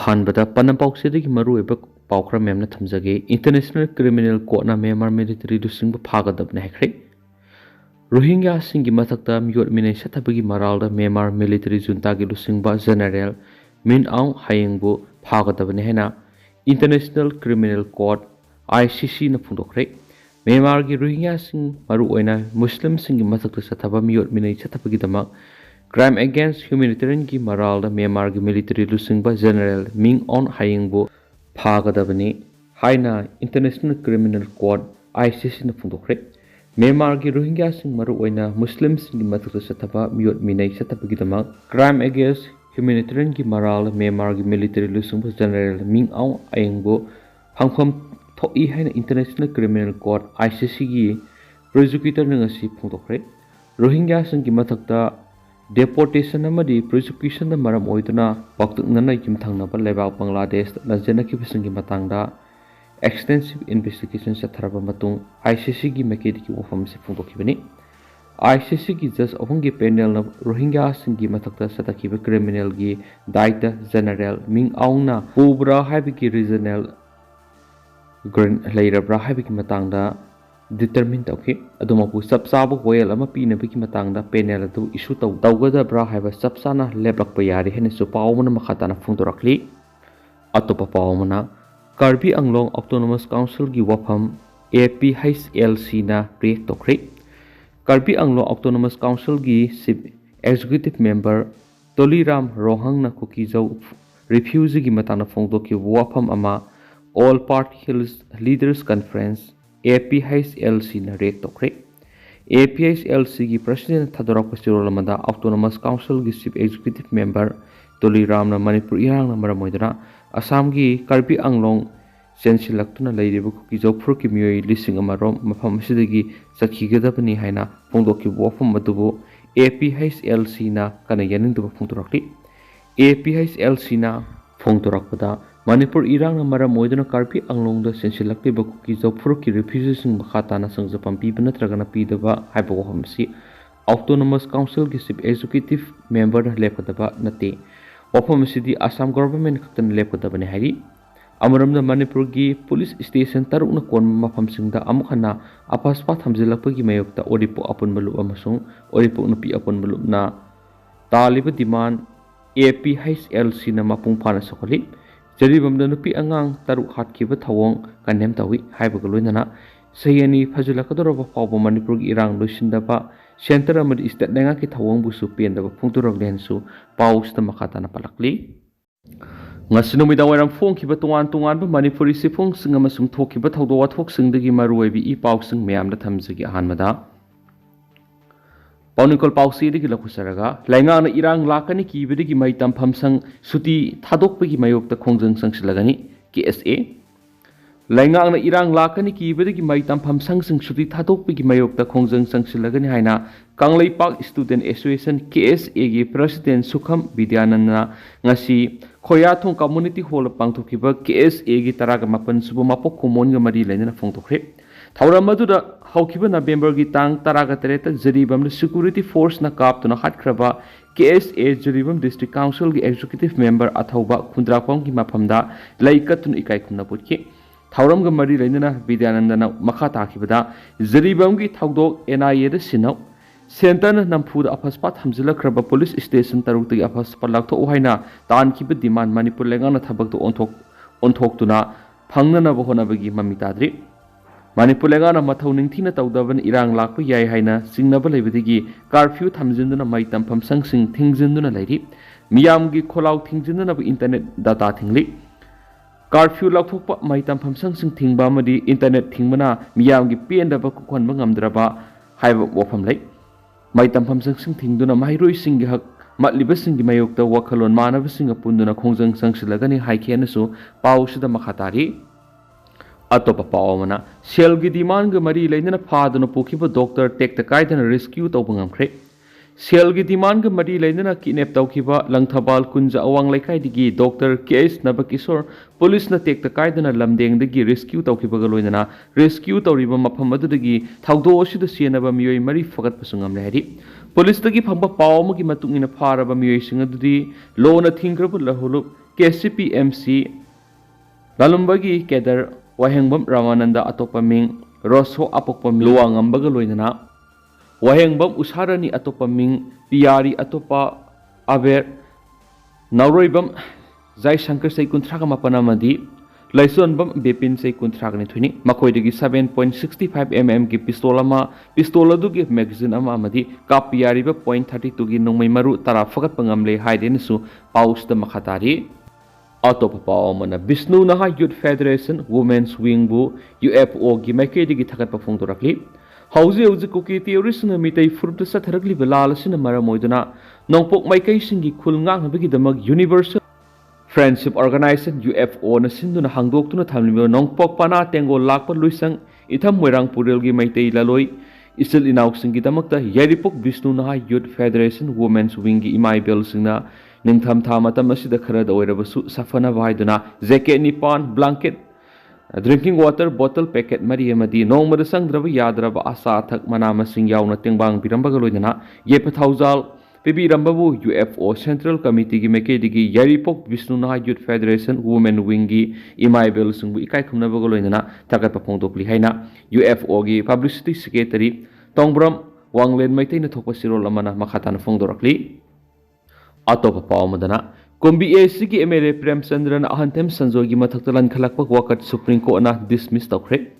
अहानबदा पनपाउसेदगी मरुएब पाउखरा मेमना थमजगे international criminal court ना Myanmar military दुसिंग फागदबने हैख्रे Rohingya सिंगी मथक्ता मियोट मिने सथबगी मरालदा म्यांमार मिलिटरी जुंता गी दुसिंग जनरल मिन आउ हायंगबो फागदबने हैना इंटरनेशनल क्रिमिनल कोर्ट ICC ना फुंदोखरे म्यांमार गी रोहिंग्या सिंग मरु ओइना मुस्लिम सिंगी मथक्ता सथबा मियोट मिने सथबगी दमा Crime against humanitarian की मराल म्यांमार की मिलिट्री लुसिंग जनरल मिंग ऑन हायंगबो फागदबनी हाइना इंटरनेशनल क्रिमिनल कोर्ट ICC न फुंदोखरे म्यांमार की रोहिंग्या सिंग मरु ओइना मुस्लिम सिंग मथक सथबा मियोट मिनै सथबगिदमा क्राइम अगेंस्ट ह्यूमैनिटेरियन की मराल म्यांमार की मिलिट्री लुसिंग जनरल मिंग ऑन हायंगबो फंगफम थोई हाइना इंटरनेशनल क्रिमिनल कोर्ट ICC की प्रोसिक्यूटर नंगसी फुंदोखरे रोहिंग्या सिंग की मथक्ता deportation amadi prosecution maram oiduna paktungna yimthangnaba lebaw Bangladesh lajenaki bisingi matangda extensive investigation satharaba matung ICC gi mekedi ki wafam se phungdokibani ICC gi judge ahungi panel na Rohingya singi mathakta satakiba criminal gi director general ming aungna ubra habiki regional leirabra habiki matangda determine tauki adumapu sabsabu hoyal ama pina biki matangda panel adu issue tawgada bra haiba sabsana leblak yari hene su pawmana makhatana phungdorakli atopa pawmana Karbi Anglong Autonomous Council gi wafam APHLC na react tokri Karbi Anglong Autonomous Council gi executive member Toliram Rohang na Kuki jau refuse gi matana phungdoki wafam ama all party leaders conference APHLC na react tokre APHLC gi president Thadorak Pasirolamada Autonomous Council gi chief executive member Toliram na Manipur irang na maramoidana Assam gi Karbi Anglong changsilaktuna leirebu ki jokfur ki miyoi lising amarom mafam sidagi sakhigadabani haina phongdoki wafam madubu APHLC na kana yanindu phongdorakli APHLC na phongdorakpada Manipur irang na maramoidana Karbi Anglong da changsilakpe ki jokfur ki refugees sing makhatana sangjapam pi banatragana pidaba haiba wahamsi Autonomous Council gi chief executive member lepkadaba nate wafam sidi Assam government khatan lepkadabani hairi Amaramda Manipur gi police station tarukna kon mafam singda amukhana apaspa thamjilakpa gi mayokta oripo apun malu amasung oripo nupi apun malu na taliba demand APHLC na mapung phana sakoli jaribamda nupi angang taruk hatkiba thawong kanem tawi haiba galoinana sayani phajulakadoroba pawba Manipur gi irang loisindaba center amadi state lenga ki thawong busu pendaba phungturok lensu pawsta makhatana palakli Ngasinumida waram phong kiba tungan ba Manipuri sifung singa masung thokiba thawdo wathok singdagi maruibi I paw sing mayamda thamjagi ahanmada Paunikol pausi digi lakusaraga lainga na irang lakani kibidigi mai tampham sang suti thadokpagi mayokta khongjang sangsilagani KSA lainga na irang lakani kibidigi mai tampham sang suti thadokpagi mayokta khongjang sangsilagani haina Kanglai Park Student Association KSA gi President Sukham Vidyananda ngasi Khoyathong Community Hall pangthokiba KSA gi taraga mapan subu mapok kumon ga mari lainana phongtokre Thauramadu haukiba November gi tang taraga tereta jaribam security force na kaptuna hatkraba KSA jaribam district council gi executive member athauba khundrakpam gi maphamda laikatun ikai khumna putki Thauram ga mari lainana Vidyananda na makha takibada jaribam gi thaudok NIA da sinau Center Nampuda Apaspat Hamzilla Kraba Police Station Tarukti Apaspat Lakto Uhaina Tan Kiba Demand Manipur Langana Tabak to Ontok Tuna Pangana Bohonabagi Mamitadri Manipur Langana Matauning Tina Taudavan Irang Lakpa Yai Haina Singnaba Lebedigi Curfew Tamzindana Maitam Pam Sangsing Thingzinduna Lady Miyamgi Kolau Thingzindana Internet Data Thingli Curfew Lakpa Maitam Pam Sangsing Thingbamadi Internet Thingmana Miyamgi Piendaba Kukwan Bangamdraba Haiba Wafam Lake Mai tampham sangsing thingduna mairoi singi hak matliba singi mayokta wakhalon manaba singa punduna khongjang sangsilagani haikena su pawsida makhatari atopa pawmana selgi demand ga mari leinana phaduna pokhiba doctor tekta kaidana rescue tawbangamkhre selgi demand ga mari leinana kidnap tawkhiba langthabal kunja awang laikai digi doctor KS Nabakishore police na tekta kaidana lamdeng digi rescue tawkhiba ga loinana rescue tawriba mafam adudagi thawdo osida sienaba miyoi mari fagat pasungam lehri police dagi phamba pawma gi matungina pharaba miyoi singa dudi lona thingraba lahulu KCPMC Lalumbagi Kedar Wahengbam Ramananda Atopaming Rosso Apopam Luangambaga Loinana Wahengbam Usharani Atopaming Piari Atopa Aver Nauroibam Zai Shankar Sai Kuntraga Mapanamadi Laisonbam Bepin Sai Kuntragani Twini Makoidigi 7.65 mm ki pistola du gi magazine amadi kapiari ba .32 gi nongmai maru tara fagat pangamle haiden su paus da makhatari atop paw mana Vishnu Naha Youth Federation Women's Wing bu UFO gi makedigi thagat pa phongdorakli hauzi Kuki theories na mitai furta satharakli belal sin maramoiduna nongpok maikai singi khulngang bagi damag universal Friendship Organization UFO na sinduna hangdoktuna thamlibo nongpok pana tengo lakpa luisang itham moirang puril gi maitei laloi isil inauk singi damakta yaripok Vishnu Naha Youth Federation Women's Wing gi imai bel singna ningtham thama tamasida khara da oirabasu safana vaiduna jacket nipan blanket drinking water bottle packet mari amadi nongmada sangdraba yadraba asa thak mana masing yauna tengbang birambaga loidana yepathaujal Pibi Rambabu UFO Central Committee gi Mekedigi Yaripok Vishnu Naha Youth Federation Women Wingi Imai Bel Sungbu Ikai Kumnabaga Loinana Takat Papongtokli Haina UFO gi Publicity Secretary Tongbram Wanglen Maitai na Thokpa Sirol Amana Makhatana Fongdorakli Atopa Paumadana Kumbi ACG MLA Prem Chandran Ahantem Sanjogi Mathaktalan Khalakpak Wakat Supreme Court na dismiss Tokre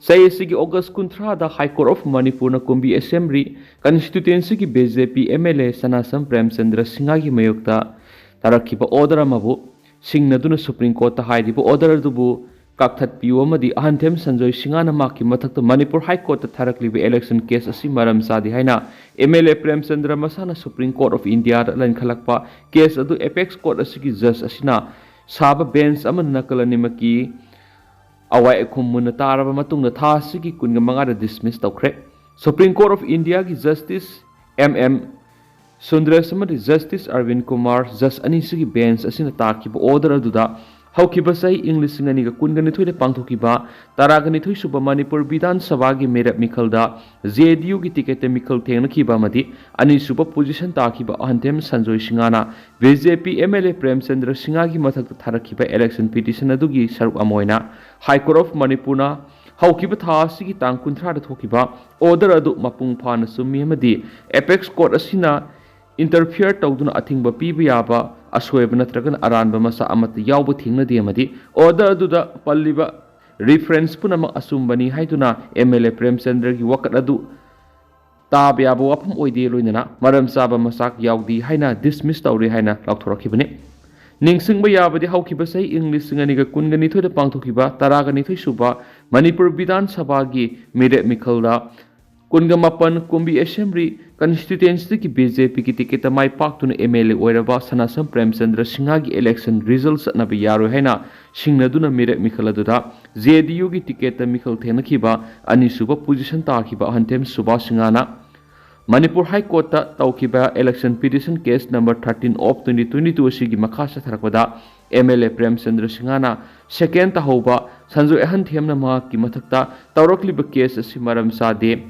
Sayasigi August Kuntra da High Court of Manipur na Kumbi Assembly Constituency ki BJP MLA Sanasam Prem Chandra Singha gi mayokta tarakhiba order amabu singnaduna Supreme Court ta hairiba order dubu kakthat piu amadi Ahanthem Sanjoy Singha na maki mathakta Manipur High Court ta tharakliba election case asi maram sadi haina MLA Prem Chandra masana Supreme Court of India da lan khalakpa case adu apex court asigi judge asina saba bench amana nakalanimaki Awai Kumuna Taraba Matunga Tasiki Kungamanga dismiss Tokre. Supreme Court of India ki Justice MM Sundrasamadi Justice Arvind Kumar Just Anisigi bench asina takiba order aduda Haukiba sai English singaniga kunganithui de pangthokiba taraganithui suba Manipur Vidhan Sabha gi merap mikhalda JDU gi ticket mikhal thengna khiba madi ani suba position takiba Ahanthem Sanjoy Singana BJP MLA Prem Chandra Singha gi mathak tharakhiba election petition adugi saruk amoina High Court of Manipur na haukiba tha sigi tang kunthra da thokiba order adu mapung phana sumi amadi apex court asina interfere tawduna athingba piba yaba ashoeba natragan aranba masa amata yawba thingna de amadi order aduda palliba reference punama asumbani haiduna MLA Prem Chandra gi wakat adu tab yaba wapam oide loinana maram saba masak yawdi haina dismiss tawri haina lakthorakhibane Ningsingba yabadi haukiba sai English singaniga kunganithui da pangthokiba taraganithui suba Manipur Vidhan Sabha gi mere mikhalda Kungamapan Kumbi Assembly Constituency ki BJP ki ticket mai paktuna MLA oiraba Sanasam Prem Chandra Singha gi election results nabi yaro haina singnaduna mere mikhaladura JDU gi ticket mikhal thena khiba ani suba position ta khiba Ahanthem Suba Singana Manipur High Court ta taukiba election petition case number 13 of 2022 asigi makhasa tharakpada MLA Prem Chandra Singhana second ta hoba Sanjoy Ahanthem na ma ki mathakta tawrakliba case asi maram sade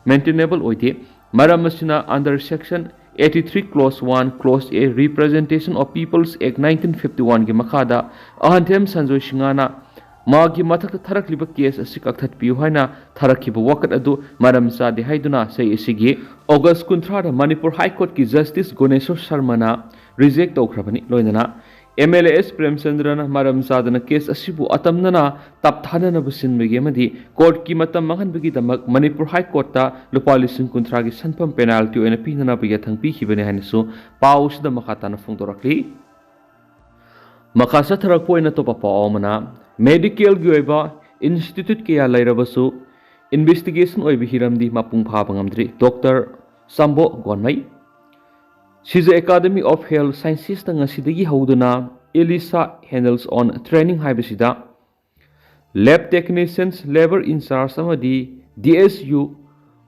maintainable oide maram asina under section 83 clause 1 clause A representation of people's act 1951 gi makhada Ahanthem Sanjoy Singhana Magi mathak tharakliba case asi kakthat piu haina tharakhiba wakat adu maram sa de haiduna sei isigi August kunthra da Manipur High Court ki Justice Goneshwar Sharma na reject tawkhrabani loinana MLAS Prem Chandra na maram sa dana case asibu atamnana tapthana na businbegi amadi court ki matam manghanbegi damak Manipur High Court ta lupalising kunthra gi sanpam penalty oina pinana bi yathang pi khibani hainisu paus da makata na fungdorakli makasa tharak poina to papa omana medical gyoiba institute kya lairabasu investigation oibi hiramdi mapung pha bangamdri Dr. Sambo Gonmai She's Academy of Health Sciences ta ngasidagi hauduna Elisa handles on training haibasida lab technicians labor in charge amadi DSU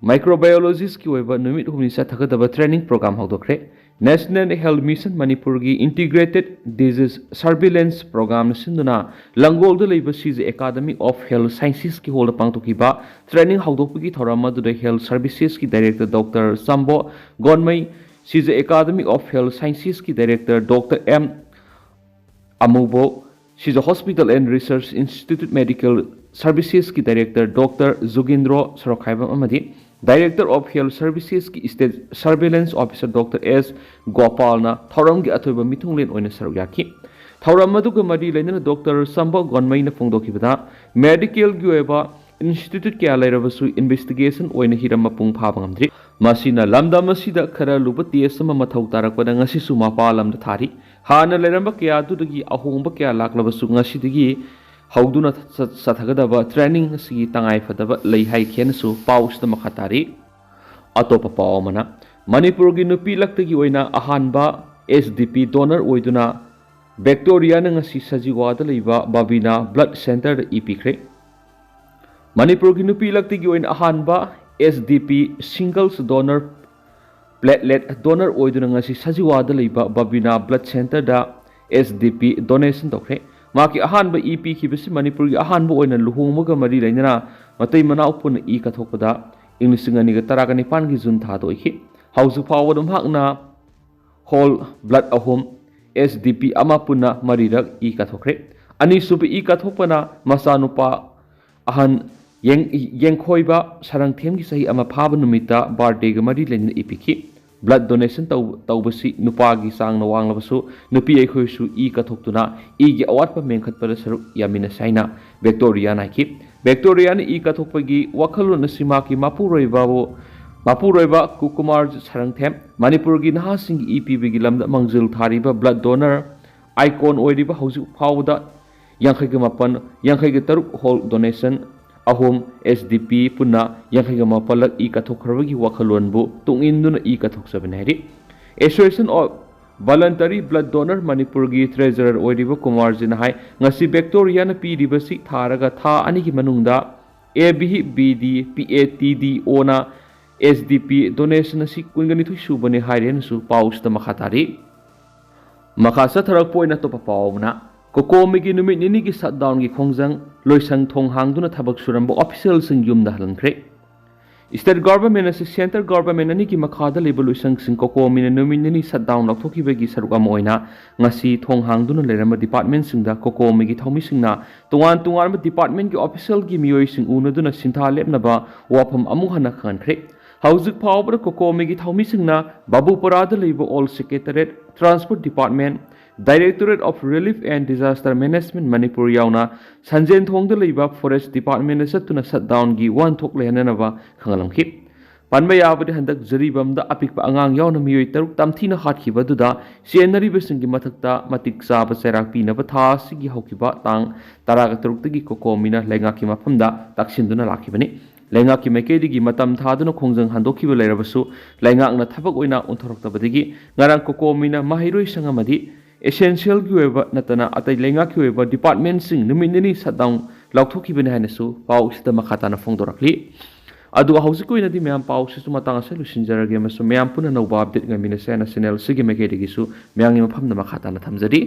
microbiologist ki oiba numit humni sa thakadaba training program haudokre National Health Mission Manipur gi Integrated Disease Surveillance Program sinduna Langol da leiba She's Academy of Health Sciences ki holda pangtokiba training haudokpagi thorama du Health Services ki Director Dr. Sambo Gonmai She's Academy of Health Sciences ki Director Dr. M. Amubo She's a Hospital and Research Institute Medical Services ki Director Dr. Zugindro Sorokhaiba Amadi Director of Health Services ki State Surveillance Officer Dr. S. Gopalna Thoram ki Athoiba Mitunglen Oina Sarugyaki Thoram Maduga Madi Lenina Dr. Samba Gonmaina Fongdokibada Medical Gueva Institute kya lairabasu investigation oina hirama pung phabangamdri masina lamda masida khara luba tiesama mathau tarakpada ngasi su mapa lamda thari hana lairamba kya dudagi ahongba kya laklabasu ngasi digi hauduna sathagadaba training si tangai fadaba lei hai khensu pausda makhatari atopa pawmana manipur gi nupi laktagi oina ahanba SDP donor oiduna Victoria na ngasi sajiwada leiba babina blood center ipikre Manipur ki nupi lakti gi oin ahanba SDP singles donor platelet donor oiduna ngasi sajiwada leiba babina blood center da SDP donation tokre maki ahanba EP ki bisi Manipur gi ahanba oina luhungmaga mari leina matai mana upun e kathokpada inglisingani ga taragani pan gi jun tha doikhi hausu fawadum hakna whole blood ahom SDP ama punna marirak e kathokre ani subi e kathokpana masanupa ahan Yengkhoiba sarang them ki sahi ama phaba numita birthday ga mari len ipiki blood donation tawbasi nupa gi sang na wanglabasu nupi ai khoi su e kathoktuna e gi awat pa mengkhat par saru yamina saina Victoria na ki Victoria ni e kathokpagi wakhalu na sima ki mapuroiba kukumar sarang them Manipur gi naha sing EP gi lamda mangjil thariba blood donor icon oiriba hauju phawda yankhai ga mapan yankhai ga taruk whole donation ahom SDP punna yankhaiga mapalak e kathokhrabagi wakhalonbu tunginduna e kathoksabenari Association of Voluntary Blood Donor Manipur gi Treasurer oiriba Kumar jina hai ngasi Victoria na piribasi tharaga tha ani gi manungda ABBD PATD ona SDP donation si kungani thu subani hairen su pausta makhatari makhasa tharak poina to papawna Kokomigi numit nini gi shutdown gi khongjang loisang thong hangduna thabak surambo official sing yumda halankre State government as center government ani ki makhada level loisang sing kokomi numit nini shutdown lakthoki begi saruka moina ngasi thong hangduna lerama department singda kokomi gi thomi singna tungan department gi official gi miyoi sing unaduna sintha lepnaba wafam amu hana khankhre Hauzik Power Kokomi gi thomi singna Babupurada leibo all secretariat transport department Directorate of Relief and Disaster Management Manipur yauna Sanjen Thongda leiba Forest Department satuna shutdown gi wathok lehananaba khangalamkhip Panba yabadi handak jaribamda apikpa angang yauna miyoi taruk tamthina hatkhiba duda senari besingi mathakta matik saba serak pinaba tha sigi haukiba tang taraga taruk tagi kokomina lenga ki mafamda taksinduna lakhibani lenga ki mekedi matam thaduna khongjang handokhiba leirabasu lenga na thabak oina unthoroktabadigi ngarang kokomina mahiroi sangamadi essential ki oiba natana atai lenga ki oiba department sing numinini shutdown laukthokibane hainasu pau sida makhatana phongdorakli adu hausiko inadi myam pau sisu matang ase lusinjarage masu myam puna no update ngamina sena channel sigi mekedi gisu myangi mafamna makhatana thamjari